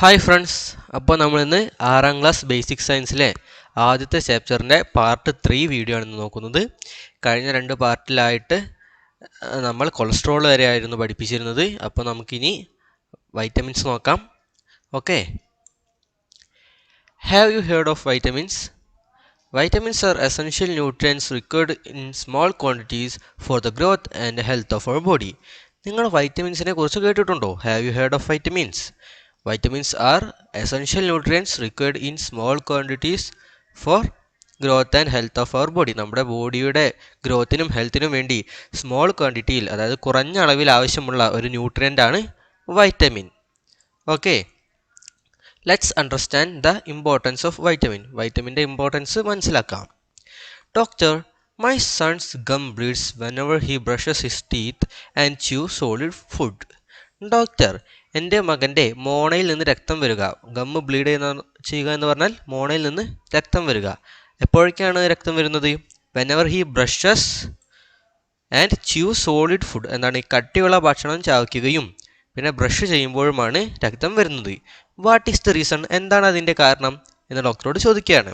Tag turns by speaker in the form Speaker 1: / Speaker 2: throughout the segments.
Speaker 1: Hi friends, അപ്പോൾ നമ്മളിന്ന് 6ാം class basic സയൻസിലെ ആദ്യത്തെ ചാപ്റ്ററിൻ്റെ പാർട്ട് 3 വീഡിയോ ആണ് നോക്കുന്നത്. കഴിഞ്ഞ 2 പാർട്ടിലായിട്ട് നമ്മൾ കൊളസ്ട്രോൾ വരെ ആയിരുന്നു പഠിപ്പിച്ചിരുന്നത്. അപ്പോൾ നമുക്കിനി വൈറ്റമിൻസ് നോക്കാം. Okay, have you heard of vitamins? Vitamins are essential nutrients required in small quantities for the growth and health of our body. നിങ്ങൾ വൈറ്റമിൻസിനെ കുറിച്ച് കേട്ടിട്ടുണ്ടോ? Have you heard of vitamins? Vitamins are essential nutrients required in small quantities for growth and health of our body. നമ്മുടെ ബോഡിയുടെ ഗ്രോത്തിനും ഹെൽത്തിനും വേണ്ടി small ക്വാണ്ടിറ്റിയിൽ, അതായത് കുറഞ്ഞ അളവിൽ ആവശ്യമുള്ള ഒരു ന്യൂട്രിയൻ്റ് ആണ് vitamin. Okay, let's understand the importance of vitamin. വൈറ്റമിൻ്റെ ഇമ്പോർട്ടൻസ് മനസ്സിലാക്കാം. Doctor, my son's gum bleeds whenever he brushes his teeth and chew solid food. Doctor, എൻ്റെ മകൻ്റെ മോണയിൽ നിന്ന് രക്തം വരിക. ഗമ്മ് ബ്ലീഡ് ചെയ്യുക എന്ന് പറഞ്ഞാൽ മോണയിൽ നിന്ന് രക്തം വരിക. എപ്പോഴൊക്കെയാണ് രക്തം വരുന്നത്? Whenever he brushes and chew solid food. എന്താണ്? കട്ടിയുള്ള ഭക്ഷണം ചവയ്ക്കുകയും പിന്നെ ബ്രഷ് ചെയ്യുമ്പോഴുമാണ് രക്തം വരുന്നത്. What is the reason? എന്താണ് അതിൻ്റെ കാരണം എന്ന് ഡോക്ടറോട് ചോദിക്കുകയാണ്.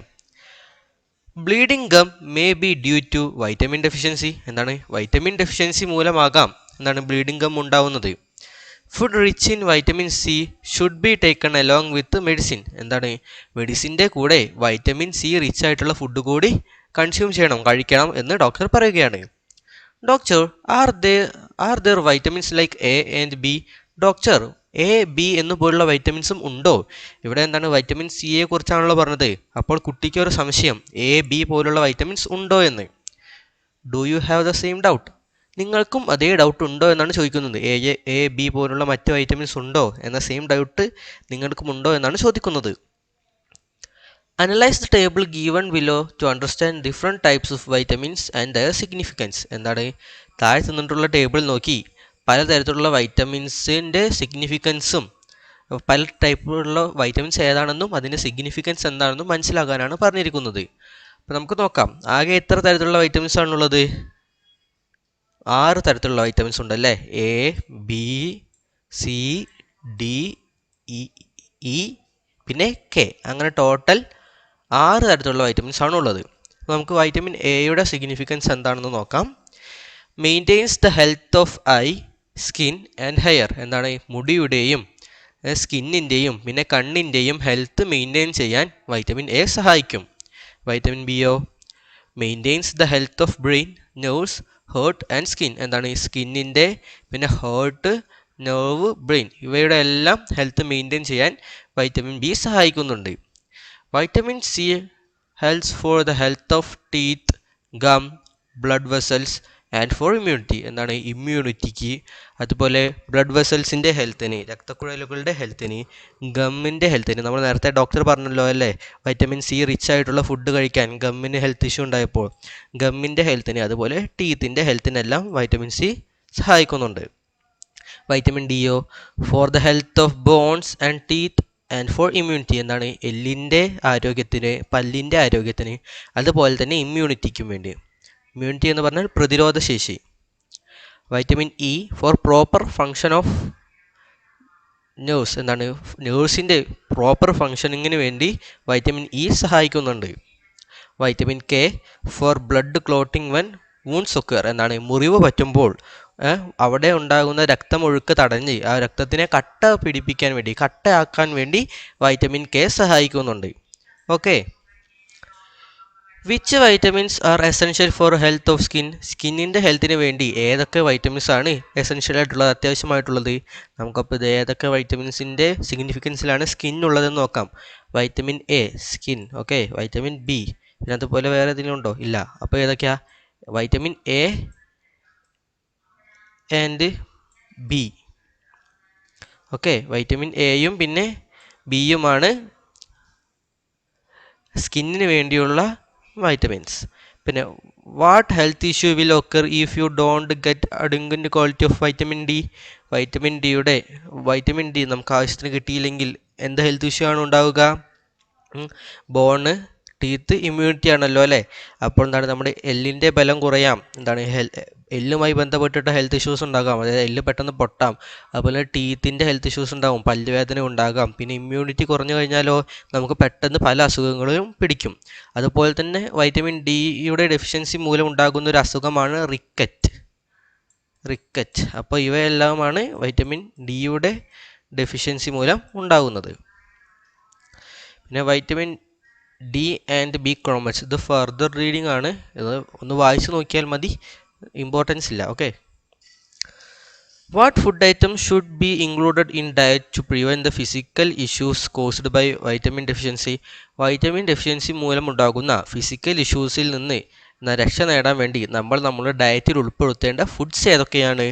Speaker 1: Bleeding gum may be due to vitamin deficiency. എന്താണ്? വൈറ്റമിൻ ഡെഫിഷ്യൻസി മൂലമാകാം എന്താണ് ബ്ലീഡിംഗ് ഗം ഉണ്ടാവുന്നത്. Food rich in vitamin C should be taken along with medicine. എന്താണ്? മെഡിസിൻ്റെ കൂടെ വൈറ്റമിൻ സി റിച്ച് ആയിട്ടുള്ള ഫുഡ് കൂടി കൺസ്യൂം ചെയ്യണം, കഴിക്കണം എന്ന് ഡോക്ടർ പറയുകയാണ്. Doctor, are there vitamins like A and B? Doctor, A B എന്ന് പോലുള്ള വൈറ്റമിൻസും ഉണ്ടോ? ഇവിടെ എന്താണ്? വൈറ്റമിൻ സിയെ കുറിച്ചാണല്ലോ പറഞ്ഞത്. അപ്പോൾ കുട്ടിക്ക് ഒരു സംശയം, എ ബി പോലുള്ള വൈറ്റമിൻസ് ഉണ്ടോ എന്ന്. Do you have the same doubt? നിങ്ങൾക്കും അതേ ഡൗട്ട് ഉണ്ടോ എന്നാണ് ചോദിക്കുന്നത്. എ ബി പോലുള്ള മറ്റ് വൈറ്റമിൻസ് ഉണ്ടോ എന്ന സെയിം ഡൗട്ട് നിങ്ങൾക്കും ഉണ്ടോ എന്നാണ് ചോദിക്കുന്നത്. Analyse the table given below to understand different types of vitamins and their significance. എന്താണ്? താഴെ തന്നിട്ടുള്ള ടേബിൾ നോക്കി പലതരത്തിലുള്ള വൈറ്റമിൻസിൻ്റെ സിഗ്നിഫിക്കൻസും പല ടൈപ്പിലുള്ള വൈറ്റമിൻസ് ഏതാണെന്നും അതിൻ്റെ സിഗ്നിഫിക്കൻസ് എന്താണെന്നും മനസ്സിലാക്കാനാണ് പറഞ്ഞിരിക്കുന്നത്. അപ്പോൾ നമുക്ക് നോക്കാം, ആകെ എത്ര തരത്തിലുള്ള വൈറ്റമിൻസ് ആണുള്ളത്? 6 തരത്തിലുള്ള വൈറ്റമിൻസ് ഉണ്ടല്ലേ. A, B, C, D, E പിന്നെ കെ. അങ്ങനെ ടോട്ടൽ 6 തരത്തിലുള്ള വൈറ്റമിൻസ് ആണുള്ളത്. നമുക്ക് വൈറ്റമിൻ എയുടെ സിഗ്നിഫിക്കൻസ് എന്താണെന്ന് നോക്കാം. Maintains the health of eye, skin and hair. എന്താണ്? മുടിയുടെയും സ്കിന്നിൻ്റെയും പിന്നെ കണ്ണിൻ്റെയും ഹെൽത്ത് മെയിൻറ്റെയിൻ ചെയ്യാൻ വൈറ്റമിൻ എ സഹായിക്കും. വൈറ്റമിൻ ബിയോ maintains the health of brain, nerves, heart and skin. എന്താണ്? സ്കിന്നിൻ്റെ പിന്നെ ഹേർട്ട്, നെർവ്, ബ്രെയിൻ ഇവയുടെ എല്ലാം ഹെൽത്ത് മെയിൻറ്റെയിൻ ചെയ്യാൻ വൈറ്റമിൻ ബി സഹായിക്കുന്നുണ്ട്. Vitamin C helps for the health of teeth, gum, blood vessels and for immunity. എന്താണ്? ഇമ്മ്യൂണിറ്റിക്ക്, അതുപോലെ ബ്ലഡ് വെസൽസിൻ്റെ ഹെൽത്തിന്, രക്തക്കുഴലുകളുടെ ഹെൽത്തിന്, ഗമ്മിൻ്റെ ഹെൽത്തിന്. നമ്മൾ നേരത്തെ ഡോക്ടർ പറഞ്ഞല്ലോ അല്ലേ, വൈറ്റമിൻ സി റിച്ച് ആയിട്ടുള്ള ഫുഡ് കഴിക്കാൻ ഗമ്മിന് ഹെൽത്ത് ഇഷ്യൂ ഉണ്ടായപ്പോൾ ഗമ്മിൻ്റെ ഹെൽത്തിന്, അതുപോലെ ടീത്തിൻ്റെ ഹെൽത്തിനെല്ലാം വൈറ്റമിൻ സി സഹായിക്കുന്നുണ്ട്. വൈറ്റമിൻ ഡിയോ for the health of bones and teeth and for immunity. എന്താണ്? എല്ലിൻ്റെ ആരോഗ്യത്തിന്, പല്ലിൻ്റെ ആരോഗ്യത്തിന്, അതുപോലെ തന്നെ ഇമ്മ്യൂണിറ്റിക്കും വേണ്ടി. ഇമ്മ്യൂണിറ്റി എന്ന് പറഞ്ഞാൽ പ്രതിരോധശേഷി. Vitamin E four proper function of nerves. എന്താണ്? നെർവ്സിൻ്റെ പ്രോപ്പർ ഫങ്ഷനിങ്ങിന് വേണ്ടി വൈറ്റമിൻ ഇ സഹായിക്കുന്നുണ്ട്. Vitamin K four blood clotting when wounds occur. എന്താണ്? മുറിവ് പറ്റുമ്പോൾ അവിടെ ഉണ്ടാകുന്ന രക്തമൊഴുക്ക് തടഞ്ഞ് ആ രക്തത്തിനെ കട്ട പിടിപ്പിക്കാൻ വേണ്ടി, കട്ടയാക്കാൻ വേണ്ടി വൈറ്റമിൻ കെ സഹായിക്കുന്നുണ്ട്. Okay, which vitamins are essential for health of skin? സ്കിന്നിൻ്റെ ഹെൽത്തിന് വേണ്ടി ഏതൊക്കെ വൈറ്റമിൻസ് ആണ് എസെൻഷ്യൽ ആയിട്ടുള്ളത്, അത്യാവശ്യമായിട്ടുള്ളത്? നമുക്കപ്പോൾ ഇത് ഏതൊക്കെ വൈറ്റമിൻസിൻ്റെ സിഗ്നിഫിക്കൻസിലാണ് സ്കിൻ ഉള്ളതെന്ന് നോക്കാം. Vitamin A skin, okay. Vitamin B പിന്നെ അതുപോലെ വേറെ ഏതെങ്കിലും ഉണ്ടോ? ഇല്ല. അപ്പോൾ ഏതൊക്കെയാ? Vitamin A and B. Okay, vitamin എയും പിന്നെ ബിയുമാണ് സ്കിന്നിന് വേണ്ടിയുള്ള വൈറ്റമിൻസ്. പിന്നെ what health issue will occur if you don't get adequate quality of vitamin D? Vitamin D നമുക്ക് ആവശ്യത്തിന് കിട്ടിയില്ലെങ്കിൽ എന്ത് ഹെൽത്ത് ഇഷ്യൂ ആണ് ഉണ്ടാവുക? ബോണ് ടീത്ത് ഇമ്മ്യൂണിറ്റി ആണല്ലോ അല്ലേ. അപ്പോൾ എന്താണ് നമ്മുടെ എല്ലിൻ്റെ ബലം കുറയാം, എന്താണ് എല്ലുമായി ബന്ധപ്പെട്ടിട്ട് ഹെൽത്ത് ഇഷ്യൂസ് ഉണ്ടാകാം, അതായത് എല്ല് പെട്ടെന്ന് പൊട്ടാം. അതുപോലെ ടീത്തിൻ്റെ ഹെൽത്ത് ഇഷ്യൂസ് ഉണ്ടാകും, പല്ലുവേദന ഉണ്ടാകാം. പിന്നെ ഇമ്മ്യൂണിറ്റി കുറഞ്ഞു കഴിഞ്ഞാലോ നമുക്ക് പെട്ടെന്ന് പല അസുഖങ്ങളും പിടിക്കും. അതുപോലെ തന്നെ വൈറ്റമിൻ ഡിയുടെ ഡെഫിഷ്യൻസി മൂലം ഉണ്ടാകുന്ന ഒരു അസുഖമാണ് റിക്കറ്റ്. അപ്പോൾ ഇവയെല്ലാമാണ് വൈറ്റമിൻ ഡിയുടെ ഡെഫിഷ്യൻസി മൂലം ഉണ്ടാകുന്നത്. പിന്നെ വൈറ്റമിൻ ഡി ആൻഡ് ബി ക്രോമറ്റ്സ്, ഇത് ഫർദർ റീഡിംഗ് ആണ്, ഇത് ഒന്ന് വായിച്ചു നോക്കിയാൽ മതി, ഇമ്പോർട്ടൻസ് ഇല്ല. Okay. What food items should be included in diet to prevent the physical issues caused by vitamin deficiency? Vitamin deficiency മൂലമുണ്ടാകുന്ന ഫിസിക്കൽ ഇഷ്യൂസിൽ നിന്ന് രക്ഷ നേടാൻ വേണ്ടി നമ്മൾ നമ്മുടെ ഡയറ്റിൽ ഉൾപ്പെടുത്തേണ്ട ഫുഡ്സ് ഏതൊക്കെയാണ്?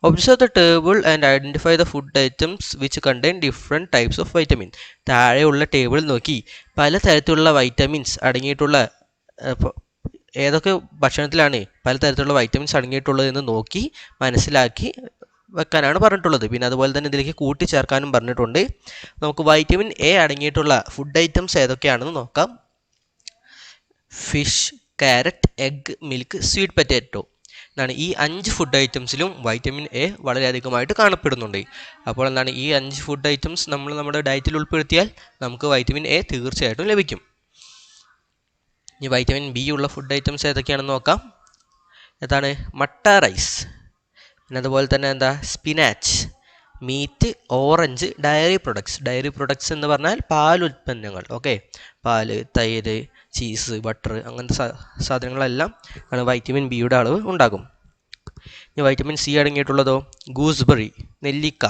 Speaker 1: Observe the table and identify the food items which contain different types of vitamin. താഴെയുള്ള ടേബിൾ നോക്കി പലതരത്തിലുള്ള വൈറ്റമിൻസ് അടങ്ങിയിട്ടുള്ള ഏതൊക്കെ ഭക്ഷണത്തിലാണ് പലതരത്തിലുള്ള വൈറ്റമിൻസ് അടങ്ങിയിട്ടുള്ളത് എന്ന് നോക്കി മനസ്സിലാക്കി വെക്കാനാണ് പറഞ്ഞിട്ടുള്ളത്. പിന്നെ അതുപോലെ തന്നെ ഇതിലേക്ക് കൂട്ടിച്ചേർക്കാനും പറഞ്ഞിട്ടുണ്ട്. നമുക്ക് വൈറ്റമിൻ എ അടങ്ങിയിട്ടുള്ള ഫുഡ് ഐറ്റംസ് ഏതൊക്കെയാണെന്ന് നോക്കാം. Fish, carrot, egg, milk, sweet potato എന്നാണ് ഈ 5 ഫുഡ് ഐറ്റംസിലും വൈറ്റമിൻ എ വളരെയധികമായിട്ട് കാണപ്പെടുന്നുണ്ട്. അപ്പോൾ എന്താണ് ഈ 5 ഫുഡ് ഐറ്റംസ് നമ്മൾ നമ്മുടെ ഡയറ്റിൽ ഉൾപ്പെടുത്തിയാൽ നമുക്ക് വൈറ്റമിൻ എ തീർച്ചയായിട്ടും ലഭിക്കും. ഇനി വൈറ്റമിൻ ബി ഉള്ള ഫുഡ് ഐറ്റംസ് ഏതൊക്കെയാണെന്ന് നോക്കാം. ഏതാണ്? മട്ട റൈസ്, പിന്നെ അതുപോലെ തന്നെ എന്താ spinach, meat, orange, dairy products എന്ന് പറഞ്ഞാൽ പാലുൽപ്പന്നങ്ങൾ. ഓക്കെ, പാല്, തൈര്, ചീസ്, ബട്ടർ അങ്ങനത്തെ സാധനങ്ങളെല്ലാം ആണ് വൈറ്റമിൻ ബിയുടെ അളവ് ഉണ്ടാകും. ഇനി വൈറ്റമിൻ സി അടങ്ങിയിട്ടുള്ളതോ ഗൂസ്ബെറി, നെല്ലിക്ക,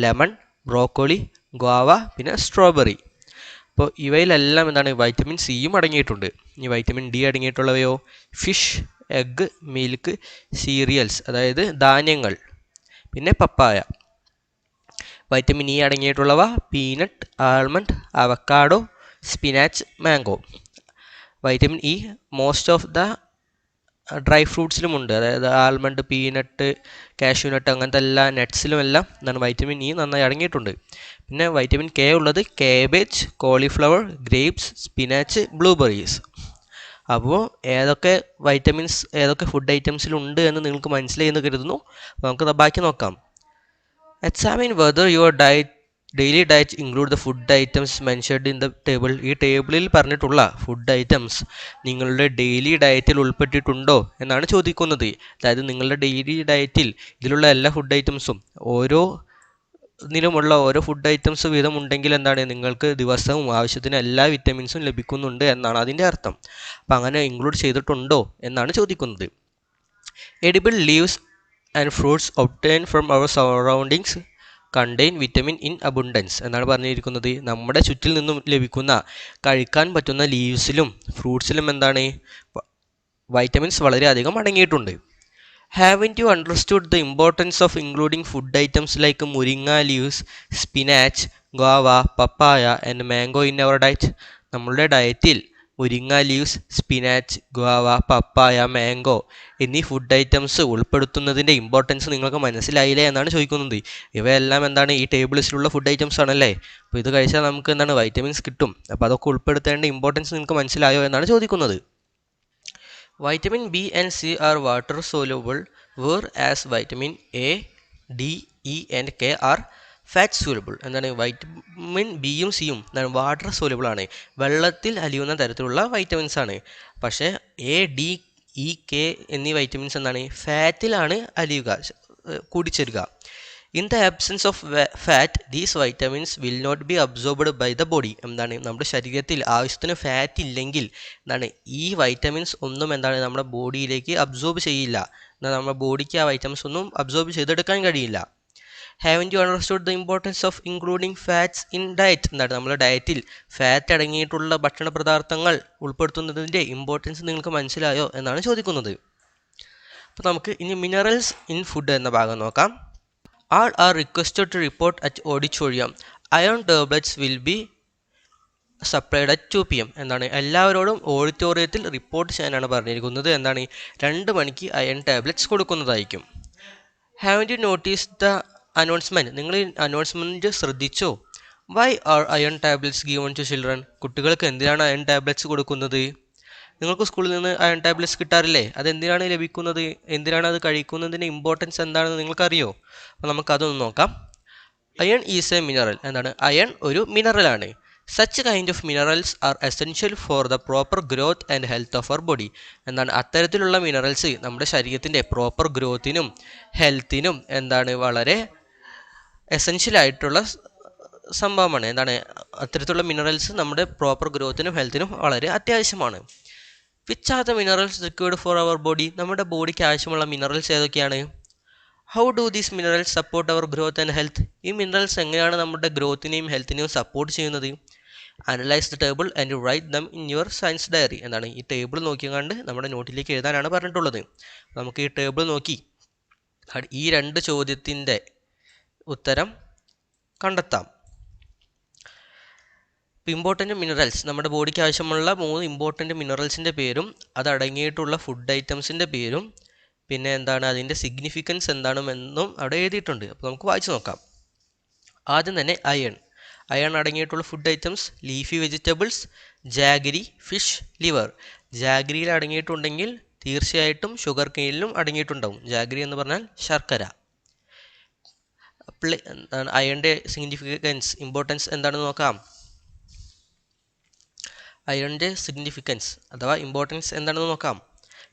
Speaker 1: ലെമൺ, ബ്രോക്കോളി, ഗോവ, പിന്നെ സ്ട്രോബെറി. അപ്പോൾ ഇവയിലെല്ലാം എന്താണ് വൈറ്റമിൻ സിയും അടങ്ങിയിട്ടുണ്ട്. ഇനി വൈറ്റമിൻ ഡി അടങ്ങിയിട്ടുള്ളവയോ ഫിഷ്, എഗ്, മിൽക്ക്, സീരിയൽസ് അതായത് ധാന്യങ്ങൾ, പിന്നെ പപ്പായ. വൈറ്റമിൻ ഇ അടങ്ങിയിട്ടുള്ളവ peanut, almond, avocado, spinach, mango. Vitamin E most of the dry ഫ്രൂട്ട്സിലുമുണ്ട്, അതായത് ആൽമണ്ട്, പീനട്ട്, കാഷ്യൂനട്ട് അങ്ങനത്തെ എല്ലാ നട്ട്സിലും എല്ലാം എന്താണ് വൈറ്റമിൻ ഇ നന്നായി അടങ്ങിയിട്ടുണ്ട്. പിന്നെ വൈറ്റമിൻ കെ ഉള്ളത് cabbage, cauliflower, grapes, spinach, blueberries. അപ്പോൾ ഏതൊക്കെ വൈറ്റമിൻസ് ഏതൊക്കെ ഫുഡ് ഐറ്റംസിലുണ്ട് എന്ന് നിങ്ങൾക്ക് മനസ്സിലായി എന്ന് കരുതുന്നു. നമുക്ക് ബാക്കി നോക്കാം. Examine whether your daily diet include the food items mentioned in the table. ഈ ടേബിളിൽ പറഞ്ഞിട്ടുള്ള ഫുഡ് ഐറ്റംസ് നിങ്ങളുടെ ഡെയിലി ഡയറ്റിൽ ഉൾപ്പെട്ടിട്ടുണ്ടോ എന്നാണ് ചോദിക്കുന്നത്. അതായത് നിങ്ങളുടെ ഡെയിലി ഡയറ്റിൽ ഇതിലുള്ള എല്ലാ ഫുഡ് ഐറ്റംസും ഓരോ ഫുഡ് ഐറ്റംസ് വീതം ഉണ്ടെങ്കിൽ എന്താണ് നിങ്ങൾക്ക് ദിവസവും ആവശ്യത്തിന് എല്ലാ വിറ്റമിൻസും ലഭിക്കുന്നുണ്ട് എന്നാണ് അതിൻ്റെ അർത്ഥം. അപ്പം അങ്ങനെ ഇൻക്ലൂഡ് ചെയ്തിട്ടുണ്ടോ എന്നാണ് ചോദിക്കുന്നത്. Edible leaves and fruits obtain from our surroundings contain vitamin in abundance എന്നാണ് പറഞ്ഞിരിക്കുന്നത്. നമ്മുടെ ചുറ്റിൽ നിന്നും ലഭിക്കുന്ന കഴിക്കാൻ പറ്റുന്ന ലീവ്സിലും ഫ്രൂട്ട്സിലും എന്താണ് വൈറ്റമിൻസ് വളരെയധികം അടങ്ങിയിട്ടുണ്ട്. Haven't you understood the importance of including food items like moringa leaves, spinach, guava, papaya and mango in our diet? നമ്മളുടെ ഡയറ്റിൽ മുരിങ്ങ ലീവ്സ്, സ്പിനാച്ച്, ഗുവാവ, പപ്പായ, മാംഗോ എന്നീ ഫുഡ് ഐറ്റംസ് ഉൾപ്പെടുത്തുന്നതിൻ്റെ ഇമ്പോർട്ടൻസ് നിങ്ങൾക്ക് മനസ്സിലായില്ലേ എന്നാണ് ചോദിക്കുന്നത്. ഇവയെല്ലാം എന്താണ് ഈ ടേബിൾസിലുള്ള ഫുഡ് ഐറ്റംസ് ആണല്ലേ. അപ്പോൾ ഇത് കഴിച്ചാൽ നമുക്ക് എന്താണ് വൈറ്റമിൻസ് കിട്ടും. അപ്പോൾ അതൊക്കെ ഉൾപ്പെടുത്തേണ്ട ഇമ്പോർട്ടൻസ് നിങ്ങൾക്ക് മനസ്സിലായോ എന്നാണ് ചോദിക്കുന്നത്. Vitamin B and C are water soluble, whereas vitamin A, D, E and K are fat soluble. എന്താണ് വൈറ്റമിൻ ബിയും സിയും എന്താണ് വാട്ടർ സോലുബിൾ ആണ്, വെള്ളത്തിൽ അലിയുന്ന തരത്തിലുള്ള വൈറ്റമിൻസ് ആണ്. പക്ഷേ എ, ഡി, ഇ, കെ എന്നീ വൈറ്റമിൻസ് എന്താണ് ഫാറ്റിലാണ് അലിയുക, കൂടിച്ചേരുക. In the absence of fat these vitamins will not be absorbed by the body. എന്താണ് നമ്മുടെ ശരീരത്തിൽ ആവശ്യത്തിന് ഫാറ്റ് ഇല്ലെങ്കിൽ എന്താണ് ഈ വൈറ്റമിൻസ് ഒന്നും എന്താണ് നമ്മുടെ ബോഡിയിലേക്ക് അബ്സോർബ് ചെയ്യില്ല. എന്നാൽ നമ്മുടെ ബോഡിക്ക് ആ വൈറ്റമിൻസ് ഒന്നും അബ്സോർബ് ചെയ്തെടുക്കാൻ കഴിയില്ല. Haven't you understood the importance of including fats in diet? എന്താണ് നമ്മുടെ ഡയറ്റിൽ ഫാറ്റ് അടങ്ങിയിട്ടുള്ള ഭക്ഷണ പദാർത്ഥങ്ങൾ ഉൾപ്പെടുത്തുന്നതിൻ്റെ ഇമ്പോർട്ടൻസ് നിങ്ങൾക്ക് മനസ്സിലായോ എന്നാണ് ചോദിക്കുന്നത്. അപ്പോൾ നമുക്ക് ഇനി മിനറൽസ് ഇൻ ഫുഡ് എന്ന ഭാഗം നോക്കാം. All are requested to report at auditorium. Iron tablets will be supplied at 2 PM. എന്താണ് എല്ലാവരോടും ഓഡിറ്റോറിയത്തിൽ റിപ്പോർട്ട് ചെയ്യാനാണ് പറഞ്ഞിരിക്കുന്നത്. എന്താണ് 2 മണിക്ക് അയൺ ടാബ്ലറ്റ്സ് കൊടുക്കുന്നതായിരിക്കും. Haven't you notice the announcement? നിങ്ങൾ ഈ അനൗൺസ്മെൻറ്റ് ശ്രദ്ധിച്ചോ? Why are iron tablets given to children? കുട്ടികൾക്ക് എന്തിനാണ് അയൺ ടാബ്ലറ്റ്സ് കൊടുക്കുന്നത്? നിങ്ങൾക്ക് സ്കൂളിൽ നിന്ന് അയൺ ടാബ്ലറ്റ്സ് കിട്ടാറില്ലേ? അതെന്തിനാണ് ലഭിക്കുന്നത്? എന്തിനാണ് അത് കഴിക്കുന്നതിൻ്റെ ഇമ്പോർട്ടൻസ് എന്താണെന്ന് നിങ്ങൾക്കറിയോ? അപ്പോൾ നമുക്കതൊന്ന് നോക്കാം. Iron is a mineral. എന്താണ്? അയൺ ഒരു മിനറലാണ്. Such kind of minerals are essential for the proper growth and health of our body. എന്താണ്? അത്തരത്തിലുള്ള മിനറൽസ് നമ്മുടെ ശരീരത്തിൻ്റെ പ്രോപ്പർ ഗ്രോത്തിനും ഹെൽത്തിനും എന്താണ് വളരെ എസെൻഷ്യൽ ആയിട്ടുള്ള സംഭവമാണ്. എന്താണ്? അത്തരത്തിലുള്ള മിനറൽസ് നമ്മുടെ പ്രോപ്പർ ഗ്രോത്തിനും ഹെൽത്തിനും വളരെ അത്യാവശ്യമാണ്. Which are the minerals required for our body? നമ്മുടെ ബോഡിക്ക് ആവശ്യമുള്ള മിനറൽസ് ഏതൊക്കെയാണ്? How do these minerals support our growth and health? ഈ മിനറൽസ് എങ്ങനെയാണ് നമ്മുടെ ഗ്രോത്തിനെയും ഹെൽത്തിനെയും സപ്പോർട്ട് ചെയ്യുന്നത്? Analyse the table and write them in your science diary. എന്താണ്? ഈ ടേബിൾ നോക്കിക്കണ്ട് നമ്മുടെ നോട്ടിലേക്ക് എഴുതാനാണ് പറഞ്ഞിട്ടുള്ളത്. നമുക്ക് ഈ ടേബിൾ നോക്കി ഈ രണ്ട് ചോദ്യത്തിൻ്റെ ഉത്തരം കണ്ടെത്താം. ഇമ്പോർട്ടൻ്റ് മിനറൽസ്, നമ്മുടെ ബോഡിക്ക് ആവശ്യമുള്ള 3 ഇമ്പോർട്ടൻ്റ് മിനറൽസിൻ്റെ പേരും അതടങ്ങിയിട്ടുള്ള ഫുഡ് ഐറ്റംസിൻ്റെ പേരും പിന്നെ എന്താണ് അതിൻ്റെ സിഗ്നിഫിക്കൻസ് എന്താണെന്നും അവിടെ എഴുതിയിട്ടുണ്ട്. അപ്പോൾ നമുക്ക് വായിച്ചു നോക്കാം. ആദ്യം തന്നെ അയൺ. അയൺ അടങ്ങിയിട്ടുള്ള food items leafy vegetables, jaggery, fish, liver. ജാഗരിയിൽ അടങ്ങിയിട്ടുണ്ടെങ്കിൽ തീർച്ചയായിട്ടും ഷുഗർ കെയിനിലും അടങ്ങിയിട്ടുണ്ടാവും. ജാഗരി എന്ന് പറഞ്ഞാൽ ശർക്കര. അയണിൻ്റെ സിഗ്നിഫിക്കൻസ് ഇമ്പോർട്ടൻസ് എന്താണെന്ന് നോക്കാം. അയണിൻ്റെ സിഗ്നിഫിക്കൻസ് അഥവാ ഇമ്പോർട്ടൻസ് എന്താണെന്ന് നോക്കാം.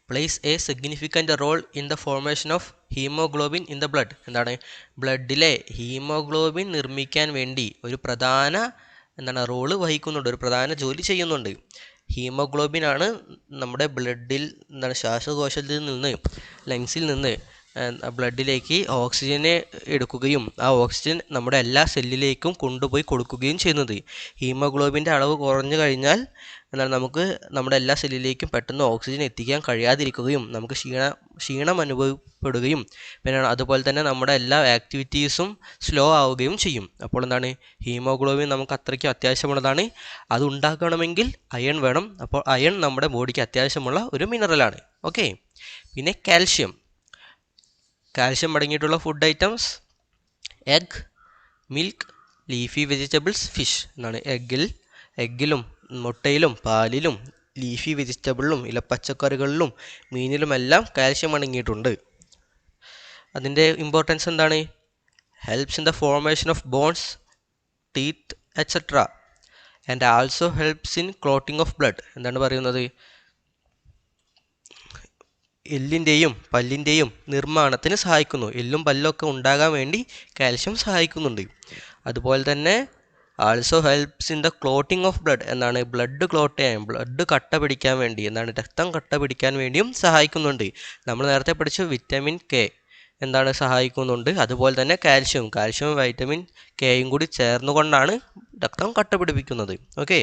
Speaker 1: Plays a significant role in the formation of haemoglobin in the blood. എന്താണ്? ബ്ലഡിലെ ഹീമോഗ്ലോബിൻ നിർമ്മിക്കാൻ വേണ്ടി ഒരു പ്രധാന റോള് വഹിക്കുന്നുണ്ട്, ഒരു പ്രധാന ജോലി ചെയ്യുന്നുണ്ട്. ഹീമോഗ്ലോബിനാണ് നമ്മുടെ ബ്ലഡിൽ ശ്വാസകോശത്തിൽ നിന്ന് ലങ്സിൽ നിന്ന് ബ്ലഡിലേക്ക് ഓക്സിജനെ എടുക്കുകയും ആ ഓക്സിജൻ നമ്മുടെ എല്ലാ സെല്ലിലേക്കും കൊണ്ടുപോയി കൊടുക്കുകയും ചെയ്യുന്നത്. ഹീമോഗ്ലോബിൻ്റെ അളവ് കുറഞ്ഞു കഴിഞ്ഞാൽ നമുക്ക് നമ്മുടെ എല്ലാ സെല്ലിലേക്കും പെട്ടെന്ന് ഓക്സിജൻ എത്തിക്കാൻ കഴിയാതിരിക്കുകയും നമുക്ക് ക്ഷീണം അനുഭവപ്പെടുകയും പിന്നെ അതുപോലെ തന്നെ നമ്മുടെ എല്ലാ ആക്ടിവിറ്റീസും സ്ലോ ആവുകയും ചെയ്യും. അപ്പോൾ എന്താണ്? ഹീമോഗ്ലോബിൻ നമുക്ക് അത്രയ്ക്കും അത്യാവശ്യമുള്ളതാണ്. അത് ഉണ്ടാക്കണമെങ്കിൽ അയൺ വേണം. അപ്പോൾ അയൺ നമ്മുടെ ബോഡിക്ക് അത്യാവശ്യമുള്ള ഒരു മിനറലാണ്. ഓക്കെ. പിന്നെ കാൽഷ്യം. കാൽഷ്യം അടങ്ങിയിട്ടുള്ള food items egg, milk, leafy vegetables, fish. എന്നാണ്? എഗ്ഗിലും മുട്ടയിലും പാലിലും ലീഫി വെജിറ്റബിളിലും ഇലപ്പച്ചക്കറികളിലും മീനിലുമെല്ലാം കാൽഷ്യം അടങ്ങിയിട്ടുണ്ട്. അതിൻ്റെ ഇമ്പോർട്ടൻസ് എന്താണ്? Helps in the formation of bones, teeth etcetera and also helps in clotting of blood. എന്താണ് പറയുന്നത്? എല്ലിൻ്റെയും പല്ലിൻ്റെയും നിർമ്മാണത്തിന് സഹായിക്കുന്നു. എല്ലും പല്ലൊക്കെ ഉണ്ടാകാൻ വേണ്ടി കാൽഷ്യം സഹായിക്കുന്നുണ്ട്. അതുപോലെ തന്നെ also helps in the clotting of blood. എന്താണ്? ബ്ലഡ് ക്ലോട്ട് ചെയ്യാൻ, ബ്ലഡ് കട്ട പിടിക്കാൻ വേണ്ടി, രക്തം കട്ട പിടിക്കാൻ വേണ്ടിയും സഹായിക്കുന്നുണ്ട്. നമ്മൾ നേരത്തെ പഠിച്ച വിറ്റമിൻ കെ സഹായിക്കുന്നുണ്ട്. അതുപോലെ തന്നെ കാൽഷ്യവും വൈറ്റമിൻ കെയും കൂടി ചേർന്നുകൊണ്ടാണ് രക്തം കട്ട പിടിപ്പിക്കുന്നത്. ഓക്കെ.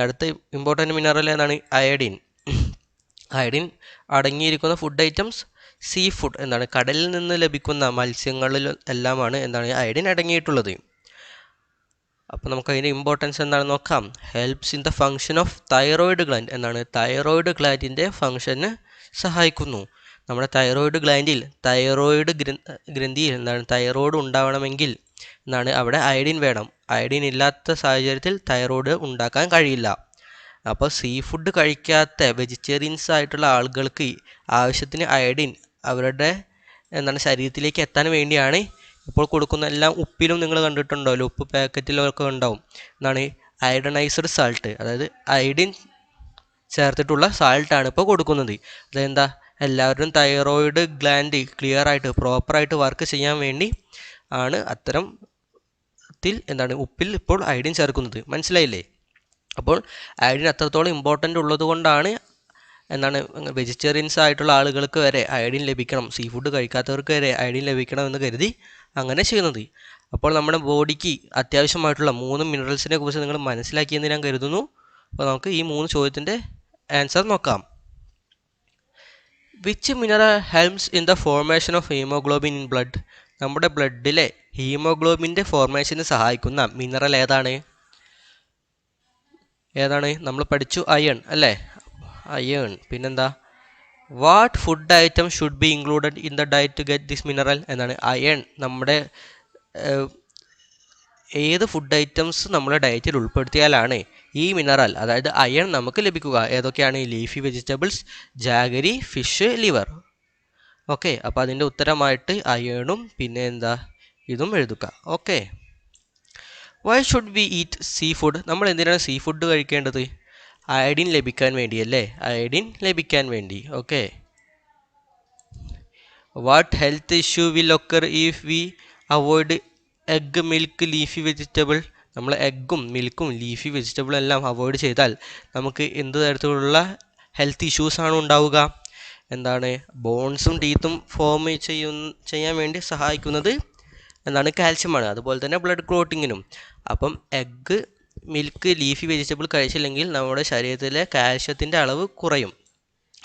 Speaker 1: അടുത്ത ഇമ്പോർട്ടൻ്റ് മിനറൽ ഏതാണ്? അയഡിൻ. അയഡിൻ അടങ്ങിയിരിക്കുന്ന ഫുഡ് ഐറ്റംസ് സീ ഫുഡ്. കടലിൽ നിന്ന് ലഭിക്കുന്ന മത്സ്യങ്ങളിൽ എല്ലാമാണ് അയഡിൻ അടങ്ങിയിട്ടുള്ളത്. അപ്പോൾ നമുക്ക് അതിൻ്റെ ഇമ്പോർട്ടൻസ് എന്താണെന്ന് നോക്കാം. Helps in the function of thyroid gland. Thyroid ഗ്ലാൻഡിൻ്റെ ഫങ്ഷന് സഹായിക്കുന്നു. നമ്മുടെ തൈറോയിഡ് ഗ്ലാൻഡിൽ ഗ്രന്ഥിയിൽ തൈറോയിഡ് ഉണ്ടാവണമെങ്കിൽ അവിടെ അയഡിൻ വേണം. അയഡിൻ ഇല്ലാത്ത സാഹചര്യത്തിൽ തൈറോയിഡ് ഉണ്ടാക്കാൻ കഴിയില്ല. അപ്പോൾ സീ ഫുഡ് കഴിക്കാത്ത വെജിറ്റേറിയൻസ് ആയിട്ടുള്ള ആളുകൾക്ക് ആവശ്യത്തിന് അയഡിൻ അവരുടെ ശരീരത്തിലേക്ക് എത്താൻ വേണ്ടിയാണ് ഇപ്പോൾ കൊടുക്കുന്ന എല്ലാം. ഉപ്പിലും നിങ്ങൾ കണ്ടിട്ടുണ്ടാവല്ലോ, ഉപ്പ് പാക്കറ്റിലൊക്കെ ഉണ്ടാവും. അയഡനൈസ്ഡ് സാൾട്ട്, അതായത് അയഡിൻ ചേർത്തിട്ടുള്ള സാൾട്ടാണ് ഇപ്പോൾ കൊടുക്കുന്നത്. അതെന്താ? എല്ലാവരും തൈറോയിഡ് ഗ്ലാൻഡ് ക്ലിയർ ആയിട്ട് പ്രോപ്പറായിട്ട് വർക്ക് ചെയ്യാൻ വേണ്ടി ആണ് അത്തരത്തിൽ ഉപ്പിൽ ഇപ്പോൾ അയഡിൻ ചേർക്കുന്നത്. മനസ്സിലായില്ലേ? അപ്പോൾ അയഡിൻ അത്രത്തോളം ഇമ്പോർട്ടൻ്റ് ഉള്ളത് കൊണ്ടാണ് വെജിറ്റേറിയൻസ് ആയിട്ടുള്ള ആളുകൾക്ക് വരെ അയഡിൻ ലഭിക്കണം, സീ ഫുഡ് കഴിക്കാത്തവർക്ക് വരെ അയഡിൻ ലഭിക്കണം എന്ന് കരുതി അങ്ങനെ ചെയ്യുന്നത്. അപ്പോൾ നമ്മുടെ ബോഡിക്ക് അത്യാവശ്യമായിട്ടുള്ള 3 മിനറൽസിനെ കുറിച്ച് നിങ്ങൾ മനസ്സിലാക്കിയെന്ന് ഞാൻ കരുതുന്നു. അപ്പോൾ നമുക്ക് ഈ 3 ചോദ്യത്തിൻ്റെ ആൻസർ നോക്കാം. Which mineral helps in the formation of haemoglobin in blood? നമ്മുടെ ബ്ലഡിലെ ഹീമോഗ്ലോബിൻ്റെ ഫോർമേഷന് സഹായിക്കുന്ന മിനറൽ ഏതാണ്? നമ്മൾ പഠിച്ചു അയൺ അല്ലേ? അയൺ. പിന്നെന്താ? What food item should be included in the diet to get this mineral? Iron നമ്മുടെ ഏത് ഫുഡ് ഐറ്റംസ് നമ്മുടെ ഡയറ്റിൽ ഉൾപ്പെടുത്തിയാലാണ് ഈ മിനറൽ അതായത് അയൺ നമുക്ക് ലഭിക്കുക? ഏതൊക്കെയാണ്? Leafy vegetables, jaggery, fish, liver. Okay, അപ്പോൾ അതിൻ്റെ ഉത്തരമായിട്ട് അയണും പിന്നെ എന്താ ഇതും എഴുതുക. Okay. Why should we eat sea food? നമ്മൾ എന്തിനാണ് സീ ഫുഡ് കഴിക്കേണ്ടത്? അയഡിൻ ലഭിക്കാൻ വേണ്ടി അല്ലേ? അയഡിൻ ലഭിക്കാൻ വേണ്ടി. Okay. What health issue will occur if we avoid egg, milk, leafy vegetable? നമ്മൾ എഗ്ഗും മിൽക്കും ലീഫി വെജിറ്റബിളും എല്ലാം അവോയ്ഡ് ചെയ്താൽ നമുക്ക് എന്ത് തരത്തിലുള്ള ഹെൽത്ത് ഇഷ്യൂസാണ് ഉണ്ടാവുക? എന്താണ്? ബോൺസും ടീത്തും ഫോം ചെയ്യാൻ വേണ്ടി സഹായിക്കുന്നത് എന്താണ്? കാൽഷ്യമാണ്. അതുപോലെ തന്നെ ബ്ലഡ് ക്ലോട്ടിങ്ങിനും. അപ്പം എഗ്ഗ്, മിൽക്ക്, ലീഫി വെജിറ്റബിൾ കഴിച്ചില്ലെങ്കിൽ നമ്മുടെ ശരീരത്തിലെ കാൽഷ്യത്തിൻ്റെ അളവ് കുറയും.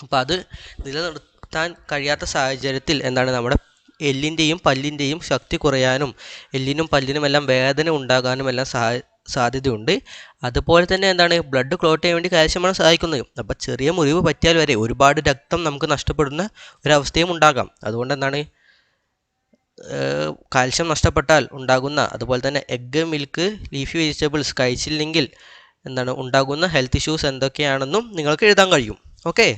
Speaker 1: അപ്പോൾ അത് നിലനിർത്താൻ കഴിയാത്ത സാഹചര്യത്തിൽ എന്താണ്? നമ്മുടെ എല്ലിൻ്റെയും പല്ലിൻ്റെയും ശക്തി കുറയാനും എല്ലിനും പല്ലിനും എല്ലാം വേദന ഉണ്ടാകാനും എല്ലാം സാധ്യതയുണ്ട്. അതുപോലെ തന്നെ എന്താണ്? ബ്ലഡ് ക്ലോട്ട് ചെയ്യാൻ വേണ്ടി കാൽഷ്യമാണ് സഹായിക്കുന്നത്. അപ്പോൾ ചെറിയ മുറിവ് പറ്റിയാൽ വരെ ഒരുപാട് രക്തം നമുക്ക് നഷ്ടപ്പെടുന്ന ഒരവസ്ഥയും ഉണ്ടാകാം. അതുകൊണ്ട് എന്താണ്? കാൽഷ്യം നഷ്ടപ്പെട്ടാൽ ഉണ്ടാകുന്ന, അതുപോലെ തന്നെ എഗ്ഗ്, മിൽക്ക്, ലീഫി വെജിറ്റബിൾസ് കഴിച്ചില്ലെങ്കിൽ എന്താണ് ഉണ്ടാകുന്ന ഹെൽത്ത് ഇഷ്യൂസ് എന്തൊക്കെയാണെന്നും നിങ്ങൾക്ക് എഴുതാൻ കഴിയും. ഓക്കെ.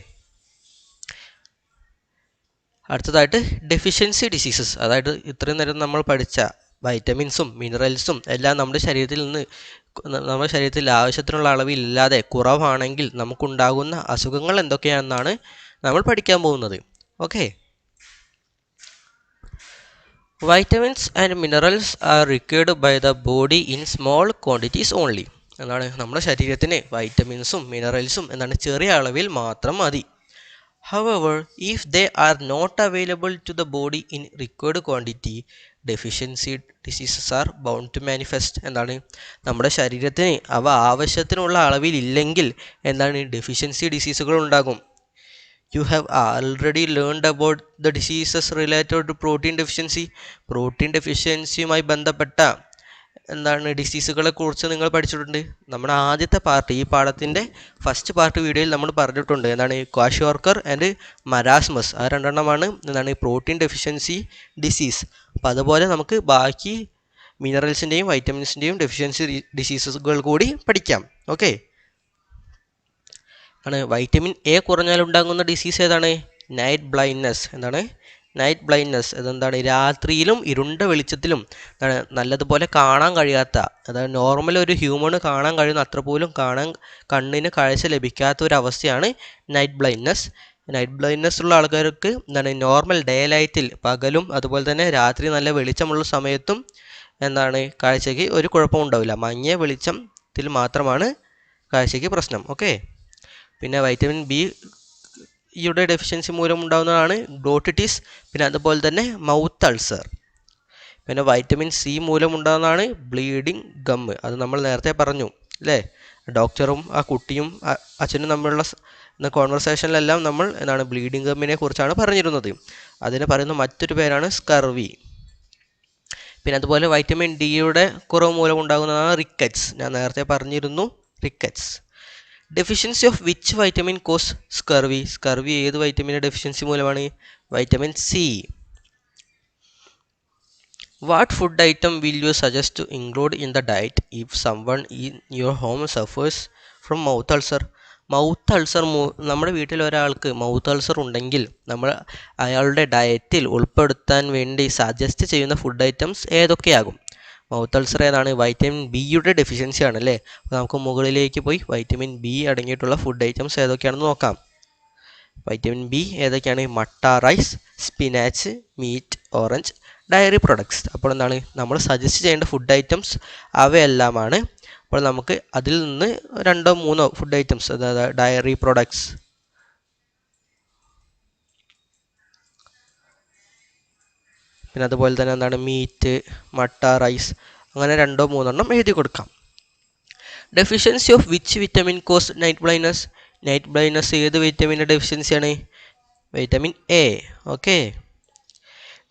Speaker 1: അടുത്തതായിട്ട് ഡെഫിഷ്യൻസി ഡിസീസസ്, അതായത് ഇത്രയും നേരം നമ്മൾ പഠിച്ച വൈറ്റമിൻസും മിനറൽസും എല്ലാം നമ്മുടെ ശരീരത്തിൽ ആവശ്യത്തിനുള്ള അളവിൽ ഇല്ലാതെ കുറവാണെങ്കിൽ നമുക്കുണ്ടാകുന്ന അസുഖങ്ങൾ എന്തൊക്കെയാണെന്നാണ് നമ്മൾ പഠിക്കാൻ പോകുന്നത്. Okay. Vitamins and minerals are required by the body in small quantities only. എന്താണ്? നമ്മുടെ ശരീരത്തിന് വൈറ്റമിൻസും മിനറൽസും എന്താണ് ചെറിയ അളവിൽ മാത്രം മതി. However, if they are not available to the body in required quantity, deficiency diseases are bound to manifest. എന്താണ്? നമ്മുടെ ശരീരത്തിന് അവ ആവശ്യത്തിനുള്ള അളവിൽ ഇല്ലെങ്കിൽ എന്താണ്? ഡെഫിഷ്യൻസി ഡിസീസുകൾ ഉണ്ടാകും. You have already learned about the diseases related to protein deficiency. Protein ഡെഫിഷ്യൻസിയുമായി ബന്ധപ്പെട്ട എന്താണ് ഡിസീസുകളെ കുറിച്ച് നിങ്ങൾ പഠിച്ചിട്ടുണ്ട്. നമ്മുടെ ആദ്യത്തെ പാർട്ട്, ഈ പാഠത്തിൻ്റെ ഫസ്റ്റ് പാർട്ട് വീഡിയോയിൽ നമ്മൾ പറഞ്ഞിട്ടുണ്ട്. എന്താണ്? ക്വാഷിയോർക്കർ ആൻഡ് മരാസ്മസ്, ആ രണ്ടെണ്ണമാണ് എന്താണ് പ്രോട്ടീൻ ഡെഫിഷ്യൻസി ഡിസീസ്. അപ്പം അതുപോലെ നമുക്ക് ബാക്കി മിനറൽസിൻ്റെയും വൈറ്റമിൻസിൻ്റെയും ഡെഫിഷ്യൻസി ഡിസീസുകൾ കൂടി പഠിക്കാം. ഓക്കെ. ആണ് വൈറ്റമിൻ എ കുറഞ്ഞാൽ ഉണ്ടാകുന്ന ഡിസീസ് ഏതാണ്? Night blindness. എന്താണ്? Night blindness. അതെന്താണ്? രാത്രിയിലും ഇരുണ്ട വെളിച്ചത്തിലും നല്ലതുപോലെ കാണാൻ കഴിയാത്ത, അതായത് നോർമൽ ഒരു ഹ്യൂമണ് കാണാൻ കഴിയുന്ന അത്ര പോലും കണ്ണിന് കാഴ്ച ലഭിക്കാത്ത ഒരു അവസ്ഥയാണ് നൈറ്റ് ബ്ലൈൻഡ്നെസ്. നൈറ്റ് ബ്ലൈൻഡ്നെസ് ഉള്ള ആൾക്കാർക്ക് എന്താണ്? നോർമൽ ഡേ ലൈറ്റിൽ പകലും അതുപോലെ തന്നെ രാത്രി നല്ല വെളിച്ചമുള്ള സമയത്തും എന്താണ്? കാഴ്ചയ്ക്ക് ഒരു കുഴപ്പവും ഉണ്ടാവില്ല. മങ്ങിയ വെളിച്ചത്തിൽ മാത്രമാണ് കാഴ്ചയ്ക്ക് പ്രശ്നം. ഓക്കെ. പിന്നെ വൈറ്റമിൻ ബി യുടെ ഡെഫിഷ്യൻസി മൂലം ഉണ്ടാകുന്നതാണ് ഗ്ലോട്ടിറ്റിസ്, പിന്നെ അതുപോലെ തന്നെ മൗത്ത് അൾസർ. പിന്നെ വൈറ്റമിൻ സി മൂലം ഉണ്ടാകുന്നതാണ് ബ്ലീഡിങ് ഗം. അത് നമ്മൾ നേരത്തെ പറഞ്ഞു അല്ലേ? ഡോക്ടറും ആ കുട്ടിയും അച്ഛനും തമ്മിലുള്ള കോൺവെർസേഷനിലെല്ലാം നമ്മൾ എന്താണ് ബ്ലീഡിങ് ഗമ്മിനെ കുറിച്ചാണ് പറഞ്ഞിരുന്നത്. അതിന് പറയുന്ന മറ്റൊരു പേരാണ് സ്കർവി. പിന്നെ അതുപോലെ വൈറ്റമിൻ ഡിയുടെ കുറവ് മൂലം ഉണ്ടാകുന്നതാണ് റിക്കറ്റ്സ്. ഞാൻ നേരത്തെ പറഞ്ഞിരുന്നു rickets. Deficiency of which vitamin cause scurvy? Scurvy ഏത് വൈറ്റമിൻ്റെ ഡെഫിഷ്യൻസി മൂലമാണ്? Vitamin C. What food item will you suggest to include in the diet if someone in your home suffers from mouth ulcer? Mouth ulcer നമ്മുടെ വീട്ടിൽ ഒരാൾക്ക് mouth ulcer ഉണ്ടെങ്കിൽ നമ്മൾ അയാളുടെ ഡയറ്റിൽ ഉൾപ്പെടുത്താൻ വേണ്ടി സജസ്റ്റ് ചെയ്യുന്ന ഫുഡ് ഐറ്റംസ് ഏതൊക്കെയാകും? മൗത്ത് അൾസർ ഏതാണ്? വൈറ്റമിൻ ബിയുടെ ഡെഫിഷ്യൻസി ആണല്ലേ. അപ്പോൾ നമുക്ക് മുകളിലേക്ക് പോയി വൈറ്റമിൻ ബി അടങ്ങിയിട്ടുള്ള ഫുഡ് ഐറ്റംസ് ഏതൊക്കെയാണെന്ന് നോക്കാം. വൈറ്റമിൻ ബി ഏതൊക്കെയാണ്? Matta, rice, spinach, meat, orange, dairy products. അപ്പോൾ എന്താണ് നമ്മൾ സജസ്റ്റ് ചെയ്യേണ്ട ഫുഡ് ഐറ്റംസ് അവയെല്ലാമാണ്. അപ്പോൾ നമുക്ക് അതിൽ നിന്ന് 2-3 ഫുഡ് ഐറ്റംസ്, അതായത് ഡയറി പ്രൊഡക്ട്സ്, പിന്നെ അതുപോലെ തന്നെ എന്താണ് മീറ്റ്, മട്ട, റൈസ്, അങ്ങനെ 2-3 എഴുതി കൊടുക്കാം. Deficiency of which vitamin cause night blindness? Night blindness ഏത് വിറ്റമിൻ്റെ ഡെഫിഷ്യൻസിയാണ്? Vitamin A. Okay.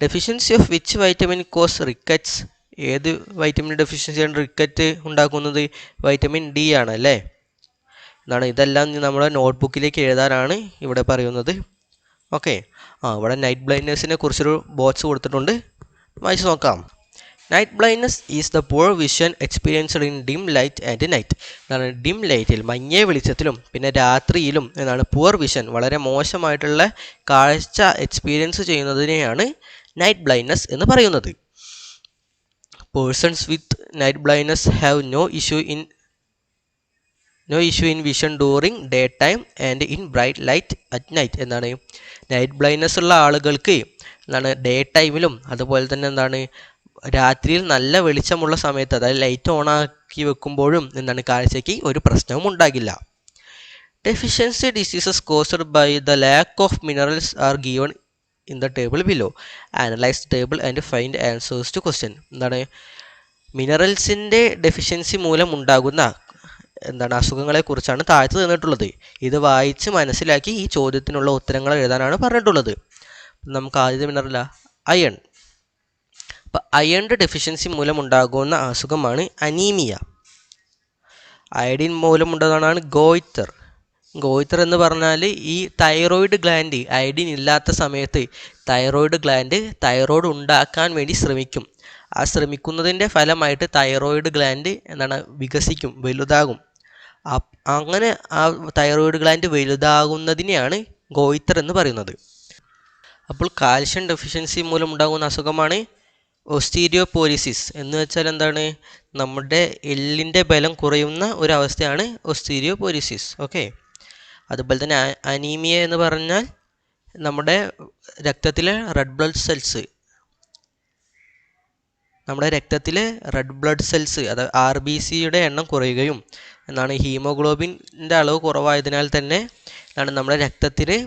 Speaker 1: Deficiency of which vitamin cause rickets? ഏത് വൈറ്റമിൻ ഡെഫിഷ്യൻസിയാണ് റിക്കറ്റ് ഉണ്ടാക്കുന്നത്? വൈറ്റമിൻ ഡി ആണ് അല്ലേ. എന്താണ് ഇതെല്ലാം നമ്മുടെ നോട്ട്ബുക്കിലേക്ക് എഴുതാനാണ് ഇവിടെ പറയുന്നത്. ഓക്കെ. ഇവിടെ നൈറ്റ് ബ്ലൈൻഡ്നെസ്സിനെ കുറിച്ചൊരു ബോക്സ് കൊടുത്തിട്ടുണ്ട്, വായിച്ച് നോക്കാം. Night blindness is the poor vision experienced in dim light and night. എന്നാണ് ഡിം ലൈറ്റിൽ മങ്ങിയ വെളിച്ചത്തിലും പിന്നെ രാത്രിയിലും എന്നാണ് പുവർ വിഷൻ വളരെ മോശമായിട്ടുള്ള കാഴ്ച എക്സ്പീരിയൻസ് ചെയ്യുന്നതിനെയാണ് നൈറ്റ് ബ്ലൈൻഡ്നെസ് എന്ന് പറയുന്നത്. Persons with night blindness have no issue in vision during day time and in bright light at night. എന്താണ് നൈറ്റ് ബ്ലൈൻഡ്നെസ് ഉള്ള ആളുകൾക്ക് എന്താണ് ഡേ ടൈമിലും അതുപോലെ തന്നെ എന്താണ് രാത്രിയിൽ നല്ല വെളിച്ചമുള്ള സമയത്ത്, അതായത് ലൈറ്റ് ഓൺ ആക്കി വെക്കുമ്പോഴും എന്താണ് കാഴ്ചയ്ക്ക് ഒരു പ്രശ്നവും ഉണ്ടാകില്ല. Deficiency diseases caused by the lack of minerals are given in the table below. Analyse table and find answers to question. എന്താണ് മിനറൽസിൻ്റെ ഡെഫിഷ്യൻസി മൂലം ഉണ്ടാകുന്ന അസുഖങ്ങളെക്കുറിച്ചാണ് താഴ്ത്തു തന്നിട്ടുള്ളത്. ഇത് വായിച്ച് മനസ്സിലാക്കി ഈ ചോദ്യത്തിനുള്ള ഉത്തരങ്ങൾ എഴുതാനാണ് പറഞ്ഞിട്ടുള്ളത്. നമുക്ക് ആദ്യത്തെ മിനറല അയൺ. അപ്പം അയണിൻ്റെ ഡെഫിഷ്യൻസി മൂലം ഉണ്ടാകുന്ന അസുഖമാണ് അനീമിയ. അയഡിൻ മൂലമുണ്ടാകുന്നതാണ് ഗോയിറ്റർ. ഗോയിറ്റർ എന്ന് പറഞ്ഞാൽ ഈ തൈറോയിഡ് ഗ്ലാൻഡ് അയഡിൻ ഇല്ലാത്ത സമയത്ത് തൈറോയിഡ് ഉണ്ടാക്കാൻ വേണ്ടി ശ്രമിക്കും. ആ ശ്രമിക്കുന്നതിൻ്റെ ഫലമായിട്ട് തൈറോയിഡ് ഗ്ലാൻഡ് വികസിക്കും, വലുതാകും. അങ്ങനെ ആ തൈറോയിഡ് ഗ്ലാൻഡ് വലുതാകുന്നതിനെയാണ് ഗോയിറ്റർ എന്ന് പറയുന്നത്. അപ്പോൾ കാൽഷ്യം ഡെഫിഷ്യൻസി മൂലം ഉണ്ടാകുന്ന അസുഖമാണ് ഓസ്റ്റീരിയോപോരിസിസ്. എന്ന് വെച്ചാൽ എന്താണ്, നമ്മുടെ എല്ലിൻ്റെ ബലം കുറയുന്ന ഒരവസ്ഥയാണ് ഓസ്റ്റീരിയോപോരിസിസ്. ഓക്കെ. അതുപോലെ തന്നെ അനീമിയ എന്ന് പറഞ്ഞാൽ നമ്മുടെ രക്തത്തിലെ റെഡ് ബ്ലഡ് സെൽസ് അത് RBCയുടെ എണ്ണം കുറയുകയും എന്നാണ് ഹീമോഗ്ലോബിൻ്റെ അളവ് കുറവായതിനാൽ തന്നെ നമ്മുടെ രക്തത്തിന്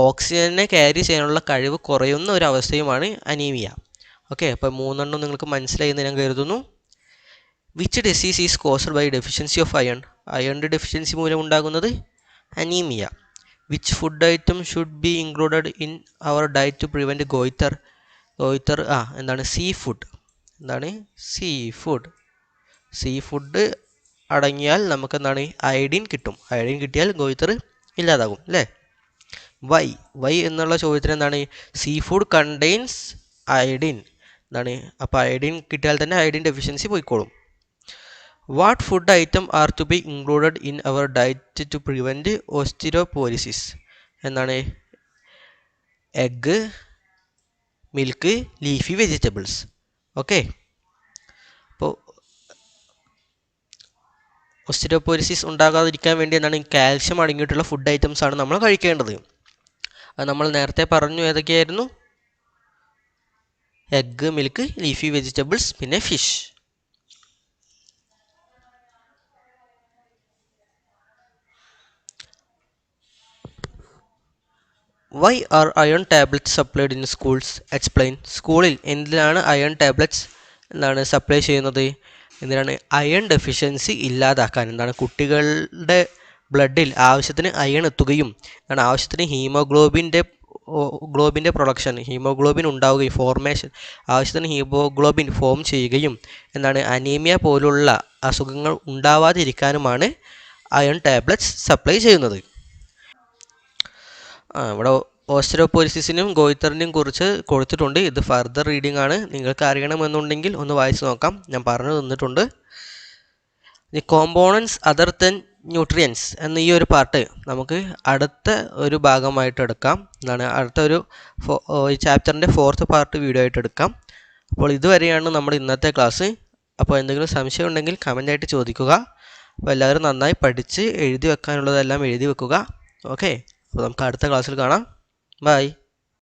Speaker 1: ഓക്സിജനെ ക്യാരി ചെയ്യാനുള്ള കഴിവ് കുറയുന്ന ഒരു അവസ്ഥയുമാണ് അനീമിയ. ഓക്കെ. അപ്പോൾ 3 നിങ്ങൾക്ക് മനസ്സിലായി എന്ന് ഞാൻ കരുതുന്നു. Which disease is caused by deficiency of iron? അയണിൻ്റെ ഡെഫിഷ്യൻസി മൂലം ഉണ്ടാകുന്നത് anaemia. Which food item should be included in our diet to prevent goitre? Sea food അടങ്ങിയാൽ നമുക്ക് അയഡിൻ കിട്ടും. അയഡിൻ കിട്ടിയാൽ ഗോയിറ്റർ ഇല്ലാതാകും അല്ലേ. വൈ എന്നുള്ള ചോദ്യത്തിന് സീ ഫുഡ് കണ്ടെയ്ൻസ് അയഡിൻ. അപ്പോൾ അയഡിൻ കിട്ടിയാൽ തന്നെ അയഡിൻ ഡെഫിഷ്യൻസി പോയിക്കോളും. What food item are to be included in our diet to prevent osteoporosis? Egg, milk, leafy vegetables. Okay. അപ്പോൾ ഓസ്റ്റിയോപോരിസിസ് ഉണ്ടാകാതിരിക്കാൻ വേണ്ടി കാൽഷ്യം അടങ്ങിയിട്ടുള്ള ഫുഡ് ഐറ്റംസ് ആണ് നമ്മൾ കഴിക്കേണ്ടത്. അത് നമ്മൾ നേരത്തെ പറഞ്ഞു. ഏതൊക്കെയായിരുന്നു? എഗ്ഗ്, മിൽക്ക്, ലീഫി വെജിറ്റബിൾസ്, പിന്നെ fish. Why are iron tablets supplied in schools? Explain. സ്കൂളിൽ എന്തിനാണ് അയൺ ടാബ്ലറ്റ്സ് സപ്ലൈ ചെയ്യുന്നത്? എന്തിനാണ്? അയൺ ഡെഫിഷ്യൻസി ഇല്ലാതാക്കാൻ. കുട്ടികളുടെ ബ്ലഡിൽ ആവശ്യത്തിന് അയൺ എത്തുകയും ആവശ്യത്തിന് ഹീമോഗ്ലോബിൻ്റെ പ്രൊഡക്ഷൻ, ഹീമോഗ്ലോബിൻ ഉണ്ടാവുകയും ആവശ്യത്തിന് ഹീമോഗ്ലോബിൻ ഫോം ചെയ്യുകയും അനീമിയ പോലുള്ള അസുഖങ്ങൾ ഉണ്ടാവാതിരിക്കാനുമാണ് അയൺ ടാബ്ലറ്റ്സ് സപ്ലൈ ചെയ്യുന്നത്. ഇവിടെ ഓസ്റ്റിയോപോരിസിസിനും ഗോയിറ്ററിനെയും കുറിച്ച് കൊടുത്തിട്ടുണ്ട്. ഇത് ഫർദർ റീഡിംഗ് ആണ്. നിങ്ങൾക്ക് അറിയണമെന്നുണ്ടെങ്കിൽ ഒന്ന് വായിച്ച് നോക്കാം. ഞാൻ പറഞ്ഞു തന്നിട്ടുണ്ട്. The components other than nutrients എന്ന ഈ ഒരു പാർട്ട് നമുക്ക് അടുത്ത ഒരു ഭാഗമായിട്ട് എടുക്കാം. ഈ ചാപ്റ്ററിൻ്റെ 4th പാർട്ട് വീഡിയോ ആയിട്ട് എടുക്കാം. അപ്പോൾ ഇതുവരെയാണ് നമ്മുടെ ഇന്നത്തെ ക്ലാസ്. അപ്പോൾ എന്തെങ്കിലും സംശയം ഉണ്ടെങ്കിൽ കമൻ്റായിട്ട് ചോദിക്കുക. അപ്പോൾ എല്ലാവരും നന്നായി പഠിച്ച് എഴുതി വെക്കാനുള്ളതെല്ലാം എഴുതി വെക്കുക. ഓക്കെ. അപ്പോൾ നമുക്ക് അടുത്ത ക്ലാസ്സിൽ കാണാം. ബൈ.